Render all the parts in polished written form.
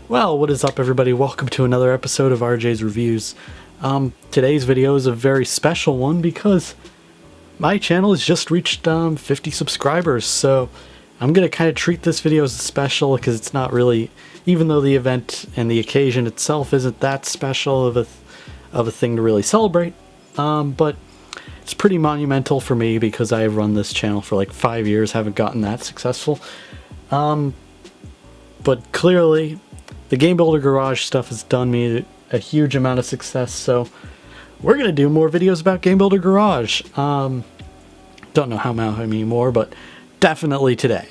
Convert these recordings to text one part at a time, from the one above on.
Well, what is up everybody? Welcome to another episode of RJ's Reviews. Today's video is a very special one because my channel has just reached 50 subscribers, so I'm going to kind of treat this video as a special because it's not really, even though the event and the occasion itself isn't that special of a thing to really celebrate, but it's pretty monumental for me because I've run this channel for like 5 years, haven't gotten that successful. But clearly, the Game Builder Garage stuff has done me a huge amount of success, so we're going to do more videos about Game Builder Garage. Don't know how many more, but definitely today.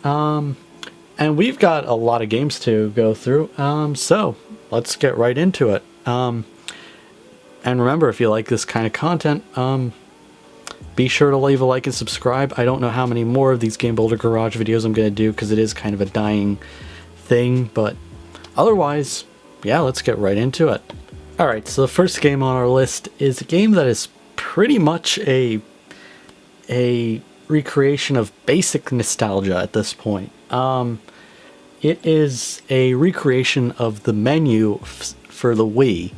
And we've got a lot of games to go through, so let's get right into it. And remember, if you like this kind of content, be sure to leave a like and subscribe. I don't know how many more of these Game Builder Garage videos I'm going to do because it is kind of a dying thing, but otherwise, yeah, let's get right into it. Alright, so the first game on our list is a game that is pretty much a recreation of basic nostalgia at this point. It is a recreation of the menu for the Wii,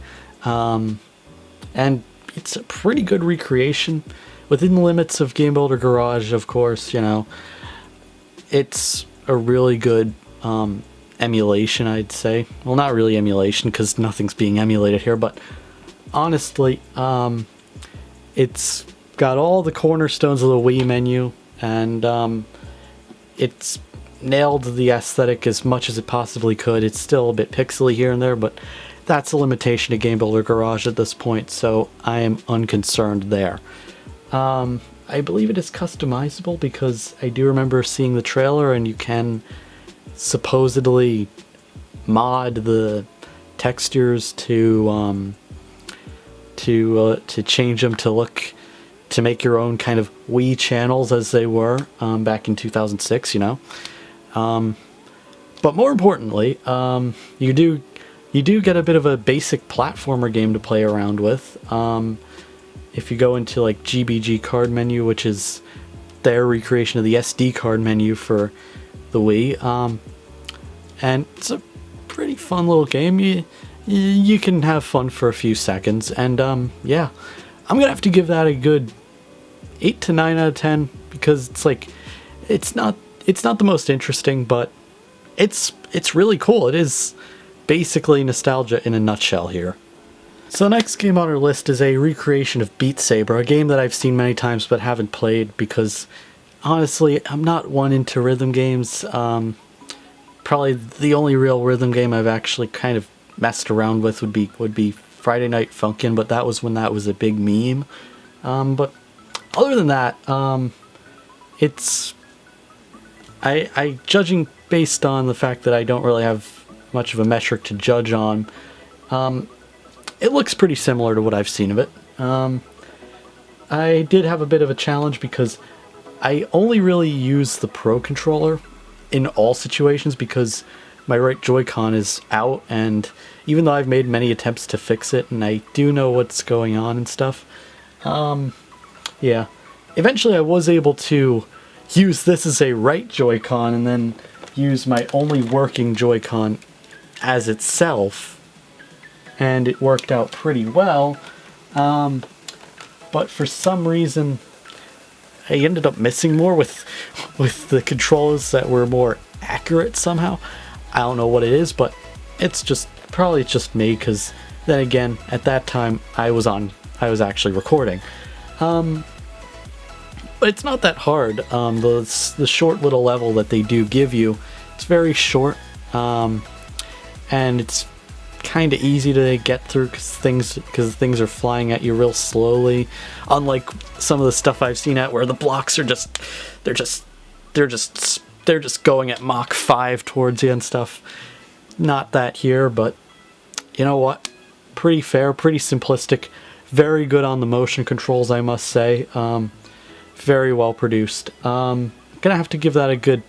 and it's a pretty good recreation within the limits of Game Builder Garage, of course. You know, it's a really good emulation, I'd say. Well, not really emulation because nothing's being emulated here, but honestly, it's got all the cornerstones of the Wii menu, and it's nailed the aesthetic as much as it possibly could. It's still a bit pixely here and there, but that's a limitation of Game Builder Garage at this point, so I am unconcerned there. I believe it is customizable because I do remember seeing the trailer, and you can supposedly mod the textures to change them to make your own kind of Wii channels as they were back in 2006, you know. But more importantly, you do get a bit of a basic platformer game to play around with. If you go into like GBG card menu, which is their recreation of the SD card menu for the Wii, and it's a pretty fun little game. You can have fun for a few seconds, and yeah, I'm gonna have to give that a good 8 to 9 out of 10 because it's like it's not the most interesting, but it's really cool. It is basically nostalgia in a nutshell here. So the next game on our list is a recreation of Beat Saber, a game that I've seen many times but haven't played because honestly I'm not one into rhythm games. Probably the only real rhythm game I've actually kind of messed around with would be Friday Night Funkin', but that was when that was a big meme. But other than that, it's I judging based on the fact that I don't really have much of a metric to judge on. It looks pretty similar to what I've seen of it. I did have a bit of a challenge because I only really use the Pro Controller in all situations because my right Joy-Con is out, and even though I've made many attempts to fix it and I do know what's going on and stuff, yeah, eventually I was able to use this as a right Joy-Con and then use my only working Joy-Con as itself, and it worked out pretty well, but for some reason I ended up missing more with the controls that were more accurate somehow. I don't know what it is, but it's probably just me, because then again, at that time I was actually recording. But it's not that hard. The short little level that they do give you, it's very short, and it's kind of easy to get through because things are flying at you real slowly, unlike some of the stuff I've seen where the blocks are they're just going at Mach 5 towards you and stuff. Not that here, but you know what, pretty fair, pretty simplistic, very good on the motion controls, I must say. Very well produced. Gonna have to give that a good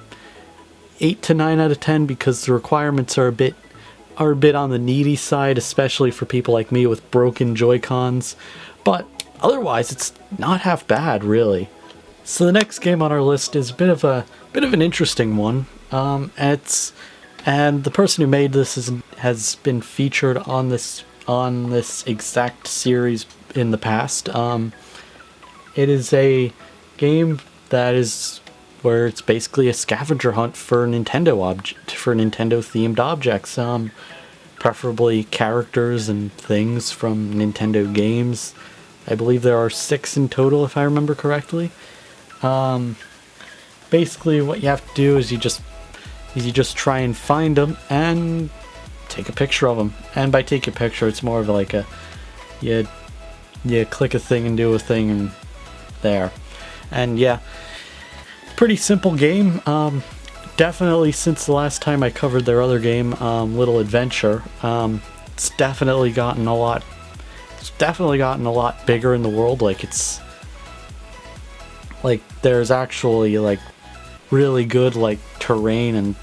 8 to 9 out of 10 because the requirements are a bit on the needy side, especially for people like me with broken Joy-Cons, but otherwise it's not half bad, really. So the next game on our list is a bit of an interesting one. It's And the person who made this has been featured on this exact series in the past. It is a game that is where it's basically a scavenger hunt for Nintendo themed objects, preferably characters and things from Nintendo games. I believe there are 6 in total, if I remember correctly. Basically, what you have to do is you just try and find them and take a picture of them. And by take a picture, it's more of like you click a thing and do a thing and there. And yeah, pretty simple game. Definitely since the last time I covered their other game, Little Adventure, it's definitely gotten a lot bigger in the world. Like, it's like there's actually like really good like terrain, and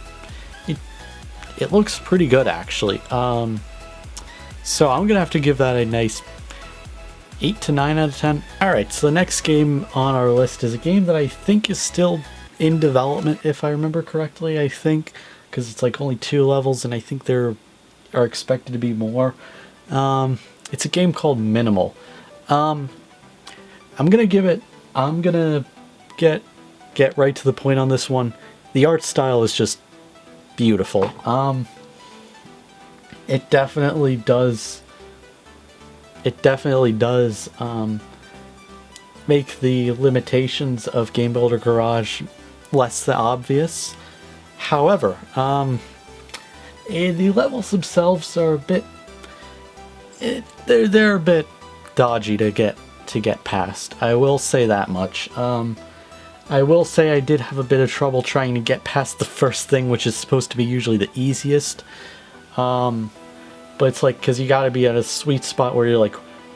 it looks pretty good actually. So I'm gonna have to give that a nice 8 to 9 out of 10. Alright, so the next game on our list is a game that I think is still in development, if I remember correctly. I think, because it's like only 2 levels, and I think there are expected to be more. It's a game called Minimal. I'm gonna get right to the point on this one. The art style is just beautiful. It definitely does make the limitations of Game Builder Garage less than obvious. However, the levels themselves are a bit they're a bit dodgy to get past. I will say that much. I will say I did have a bit of trouble trying to get past the first thing, which is supposed to be usually the easiest. But it's like, because you gotta be at a sweet spot where you're like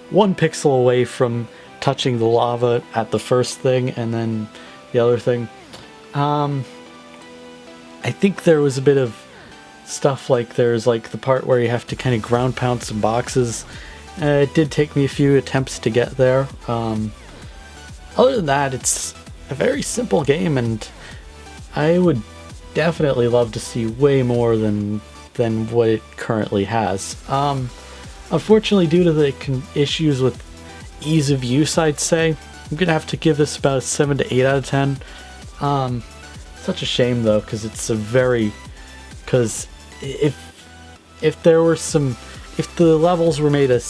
1 pixel away from touching the lava at the first thing, and then the other thing. I think there was a bit of stuff like there's like the part where you have to kind of ground pound some boxes. It did take me a few attempts to get there. Other than that, it's a very simple game, and I would definitely love to see way more than what it currently has. Unfortunately, due to the issues with ease of use, I'd say I'm gonna have to give this about a 7 to 8 out of 10. Such a shame though, because it's because if the levels were made a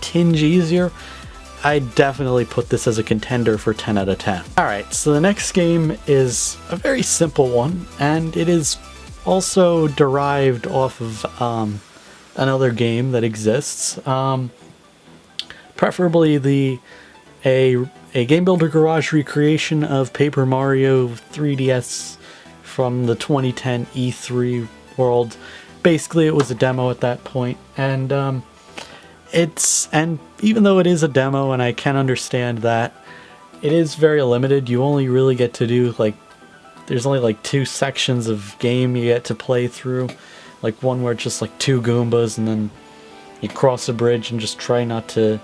tinge easier, I'd definitely put this as a contender for 10 out of 10. Alright, so the next game is a very simple one, and it is also derived off of another game that exists. Preferably a Game Builder Garage recreation of Paper Mario 3DS from the 2010 E3 world. Basically, it was a demo at that point, and even though it is a demo, and I can understand that, it is very limited. You only really get to do there's only like 2 sections of game you get to play through. Like one where it's just like 2 Goombas, and then you cross a bridge and just try not to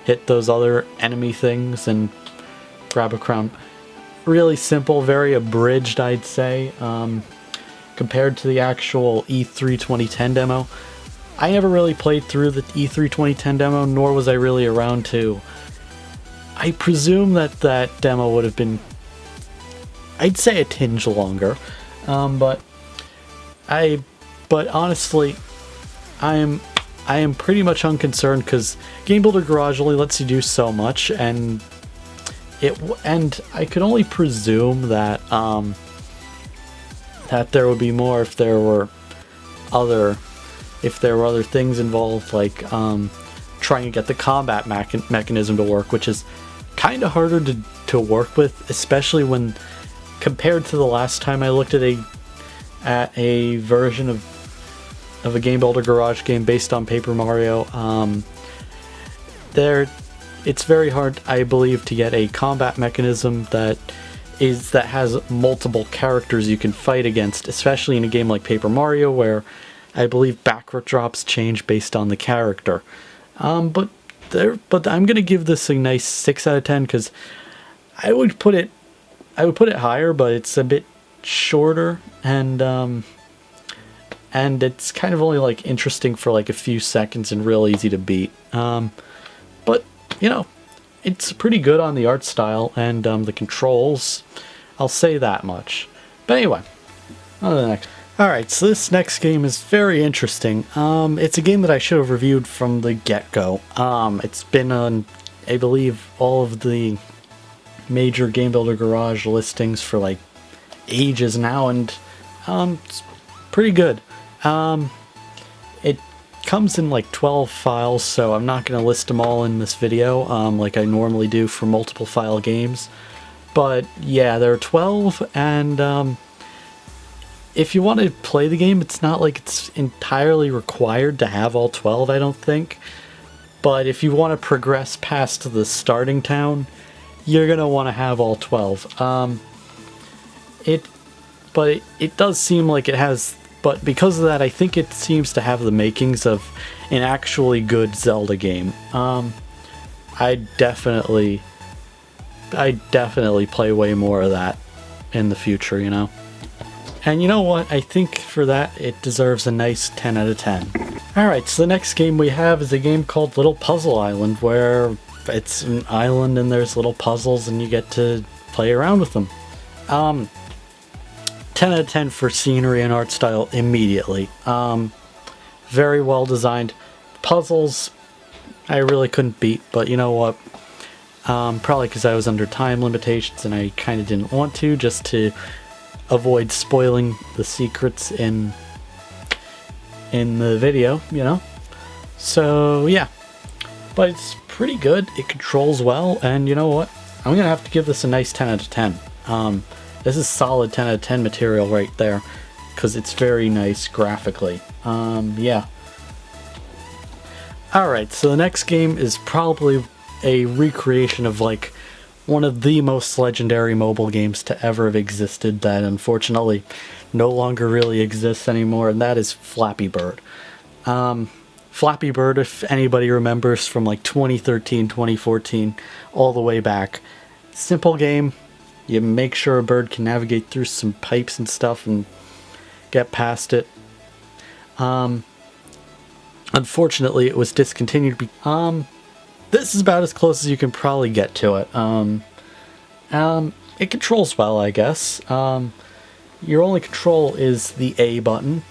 hit those other enemy things and grab a crown. Really simple, very abridged, I'd say, compared to the actual E3 2010 demo. I never really played through the E3 2010 demo, nor was I really around to. I presume that demo would have been, I'd say, a tinge longer, but honestly, I am pretty much unconcerned, because Game Builder Garage only lets you do so much, and I could only presume that that there would be more if there were other things involved, like trying to get the combat mechanism to work, which is kind of harder to work with, especially when compared to the last time I looked at a version of a Game Builder Garage game based on Paper Mario. It's very hard, I believe, to get a combat mechanism that has multiple characters you can fight against, especially in a game like Paper Mario, where I believe backward drops change based on the character. But I'm gonna give this a nice 6 out of 10, because I would put it higher, but it's a bit shorter, and and it's kind of only like interesting for like a few seconds and real easy to beat. But you know, it's pretty good on the art style and the controls. I'll say that much. But anyway, on to the next. Alright, so this next game is very interesting. It's a game that I should have reviewed from the get-go. It's been on, I believe, all of the major Game Builder Garage listings for like ages now, and it's pretty good. It comes in like 12 files, so I'm not going to list them all in this video like I normally do for multiple file games. But yeah, there are 12, and if you want to play the game, it's not like it's entirely required to have all 12, I don't think. But if you want to progress past the starting town, you're going to want to have all 12. But it does seem like it has, but because of that, I think it seems to have the makings of an actually good Zelda game. I definitely play way more of that in the future, you know? And you know what? I think for that, it deserves a nice 10 out of 10. Alright, so the next game we have is a game called Little Puzzle Island, where it's an island and there's little puzzles and you get to play around with them. 10 out of 10 for scenery and art style immediately. Very well designed. Puzzles, I really couldn't beat, but you know what? Probably because I was under time limitations and I kind of didn't want to, just to avoid spoiling the secrets in the video, you know? So, yeah. But it's pretty good. It controls well, and you know what? I'm gonna have to give this a nice 10 out of 10. This is solid 10 out of 10 material right there, because it's very nice graphically. Yeah. Alright, so the next game is probably a recreation of like one of the most legendary mobile games to ever have existed that unfortunately no longer really exists anymore, and that is Flappy Bird. Flappy Bird, if anybody remembers, from like 2013, 2014, all the way back. Simple game. You make sure a bird can navigate through some pipes and stuff and get past it. Unfortunately, it was discontinued. This is about as close as you can probably get to it. It controls well, I guess. Your only control is the A button,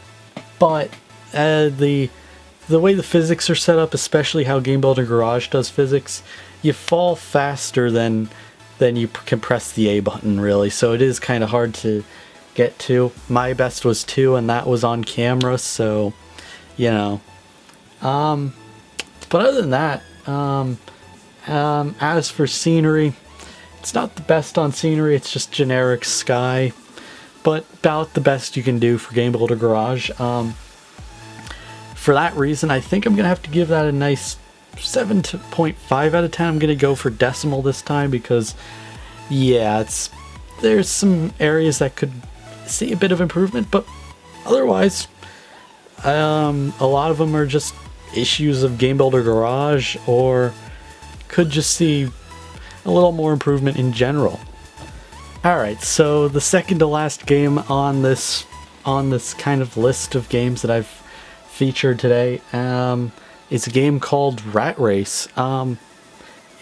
but the way the physics are set up, especially how Game Builder Garage does physics, you fall faster than you can press the A button, really. So it is kind of hard to get to. My best was 2, and that was on camera, so you know. But other than that, as for scenery, it's not the best on scenery. It's just generic sky, but about the best you can do for Game Builder Garage. For that reason, I think I'm gonna have to give that a nice 7.5 out of 10. I'm gonna go for decimal this time because, yeah, there's some areas that could see a bit of improvement, but otherwise, a lot of them are just issues of Game Builder Garage, or could just see a little more improvement in general. Alright, so the second to last game on this kind of list of games that I've featured today is a game called Rat Race.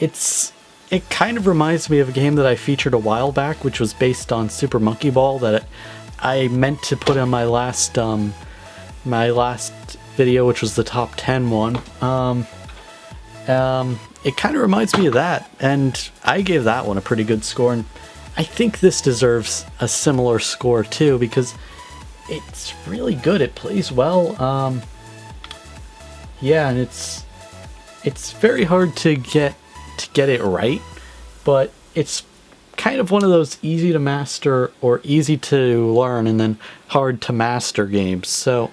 It kind of reminds me of a game that I featured a while back, which was based on Super Monkey Ball, that I meant to put on my last video, which was the top 10 one. It kind of reminds me of that, and I gave that one a pretty good score, and I think this deserves a similar score too, because it's really good. It plays well. Yeah, and it's very hard to get it right, but it's kind of one of those easy to master or easy to learn and then hard to master games. So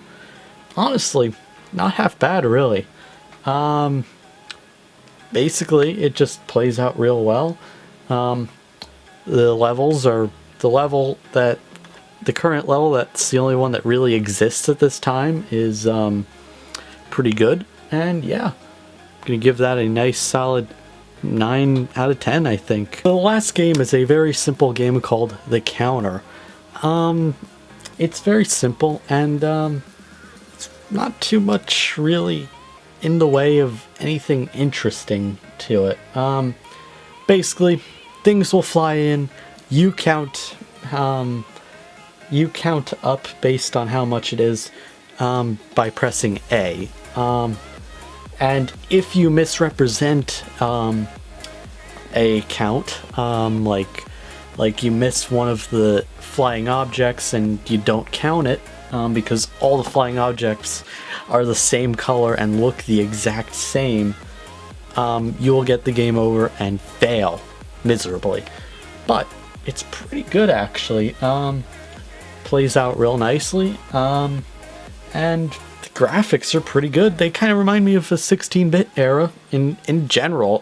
honestly, not half bad, really. Basically, it just plays out real well. The levels are the current level that's the only one that really exists at this time is pretty good, and yeah, I'm gonna give that a nice solid 9 out of 10, I think. The last game is a very simple game called The Counter. It's very simple, and not too much really in the way of anything interesting to it. Basically, things will fly in. You count up based on how much it is by pressing A. And if you misrepresent a count, like you miss one of the flying objects and you don't count it, because all the flying objects are the same color and look the exact same, you will get the game over and fail miserably. But it's pretty good, actually. Plays out real nicely, and the graphics are pretty good. They kind of remind me of the 16-bit era in general.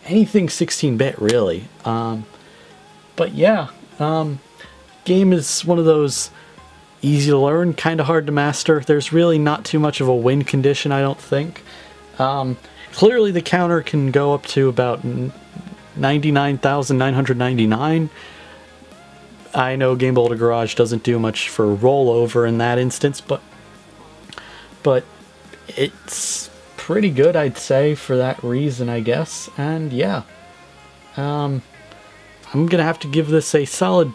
Anything 16-bit, really. But yeah, game is one of those easy to learn, kind of hard to master. There's really not too much of a win condition, I don't think. Clearly the counter can go up to about 99,999. I know Game Builder Garage doesn't do much for rollover in that instance, but it's pretty good, I'd say, for that reason, I guess. And yeah, I'm gonna have to give this a solid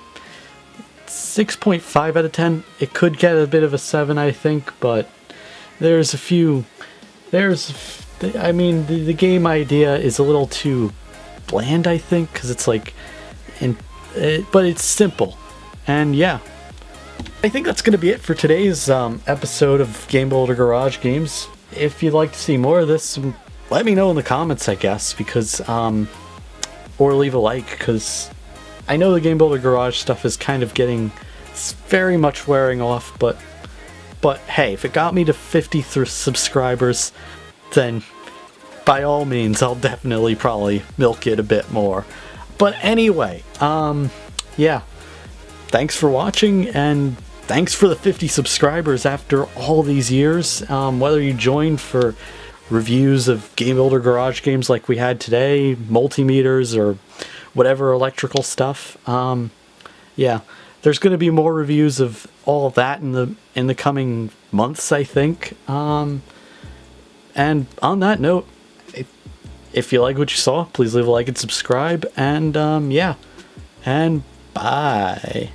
6.5 out of 10. It could get a bit of a 7, I think, but there's a few... I mean, the game idea is a little too bland, I think, because it's like... but it's simple. And yeah, I think that's going to be it for today's episode of Game Builder Garage Games. If you'd like to see more of this, let me know in the comments, I guess, because... or leave a like, because I know the Game Builder Garage stuff is kind of getting very much wearing off, but hey, if it got me to 50 subscribers, then by all means, I'll definitely probably milk it a bit more. But anyway, yeah, thanks for watching, and thanks for the 50 subscribers after all these years. Whether you joined for reviews of Game Builder Garage games like we had today, multimeters, or whatever electrical stuff, yeah, there's going to be more reviews of all of that in the coming months, I think. And on that note, if you like what you saw, please leave a like and subscribe, and yeah, and bye.